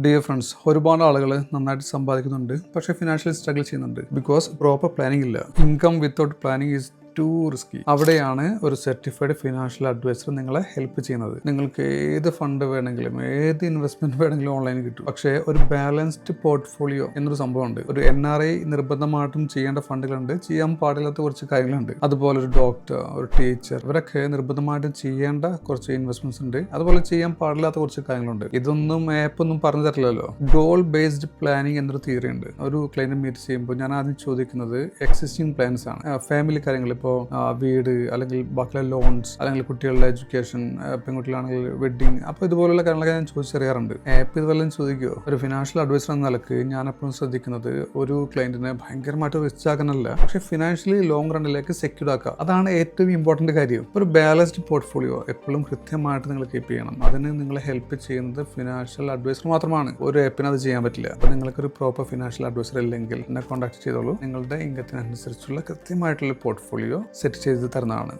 Dear friends, ഒരുപാട് ആളുകൾ നന്നായിട്ട് സമ്പാദിക്കുന്നുണ്ട്, പക്ഷേ ഫിനാൻഷ്യലി സ്ട്രഗിൾ ചെയ്യുന്നുണ്ട്. ബിക്കോസ് പ്രോപ്പർ പ്ലാനിംഗ് ഇല്ല. Income without planning is too risky. അവിടെയാണ് ഒരു സർട്ടിഫൈഡ് ഫിനാൻഷ്യൽ അഡ്വൈസർ നിങ്ങളെ ഹെൽപ്പ് ചെയ്യുന്നത്. നിങ്ങൾക്ക് ഏത് ഫണ്ട് വേണമെങ്കിലും ഏത് ഇൻവെസ്റ്റ്മെന്റ് വേണമെങ്കിലും ഓൺലൈനിൽ കിട്ടും. പക്ഷേ ഒരു ബാലൻസ്ഡ് പോർട്ട്ഫോളിയോ എന്നൊരു സംഭവമുണ്ട്. ഒരു NRI നിർബന്ധമായിട്ടും ചെയ്യേണ്ട ഫണ്ടുകളുണ്ട്, ചെയ്യാൻ പാടില്ലാത്ത കുറച്ച് കാര്യങ്ങളുണ്ട്. അതുപോലെ ഒരു ഡോക്ടർ, ഒരു ടീച്ചർ, ഇവരൊക്കെ നിർബന്ധമായിട്ടും ചെയ്യേണ്ട കുറച്ച് ഇൻവെസ്റ്റ്മെന്റ്സ് ഉണ്ട്. അതുപോലെ ചെയ്യാൻ പാടില്ലാത്ത കുറച്ച് കാര്യങ്ങളുണ്ട്. ഇതൊന്നും ആപ്പൊന്നും പറഞ്ഞു തരില്ലല്ലോ. ഗോൾ ബേസ്ഡ് പ്ലാനിങ് എന്നൊരു തിയറി ഉണ്ട്. ഒരു ക്ലയന്റ് മീറ്റ് ചെയ്യുമ്പോൾ ഞാൻ ആദ്യം ചോദിക്കുന്നത് എക്സിസ്റ്റിംഗ് പ്ലാൻസ് ആണ്. ഫാമിലി കാര്യങ്ങൾ, ഇപ്പോൾ വീട്, അല്ലെങ്കിൽ ബാക്കിയുള്ള ലോൺസ്, അല്ലെങ്കിൽ കുട്ടികളുടെ എഡ്യൂക്കേഷൻ, പെൺകുട്ടികളാണെങ്കിൽ വെഡിങ്, അപ്പോൾ ഇതുപോലുള്ള കാര്യങ്ങളൊക്കെ ഞാൻ ചോദിച്ചറിയാറുണ്ട്. ആപ്പ് ഇതുപോലെ ചോദിക്കുമോ? ഒരു ഫിനാൻഷ്യൽ അഡ്വൈസർ എന്ന നിലക്ക് ഞാൻ എപ്പോഴും ശ്രദ്ധിക്കുന്നത് ഒരു ക്ലയന്റിനെ ഭയങ്കരമായിട്ട് റിച്ച് ആക്കാനല്ല, പക്ഷേ ഫിനാൻഷ്യലി ലോങ് റണ്ണിലേക്ക് സെക്യൂർഡ് ആക്കുക. അതാണ് ഏറ്റവും ഇമ്പോർട്ടന്റ് കാര്യം. ഒരു ബാലൻസ്ഡ് പോർട്ട്ഫോളിയോ എപ്പോഴും കൃത്യമായിട്ട് നിങ്ങൾ കീപ്പ് ചെയ്യണം. അതിന് നിങ്ങളെ ഹെൽപ്പ് ചെയ്യുന്നത് ഫിനാൻഷ്യൽ അഡ്വൈസർ മാത്രമാണ്. ഒരു ആപ്പിന് അത് ചെയ്യാൻ പറ്റില്ല. അപ്പോൾ നിങ്ങൾക്കൊരു പ്രോപ്പർ ഫിനാൻഷ്യൽ അഡ്വൈസർ ഇല്ലെങ്കിൽ എന്നെ കോൺടാക്ട് ചെയ്തോളൂ. നിങ്ങളുടെ ഇൻകത്തിനനുസരിച്ചുള്ള കൃത്യമായിട്ടുള്ള പോർട്ട്ഫോളിയോ സെറ്റ് ചെയ്ത് തരുന്നതാണ്.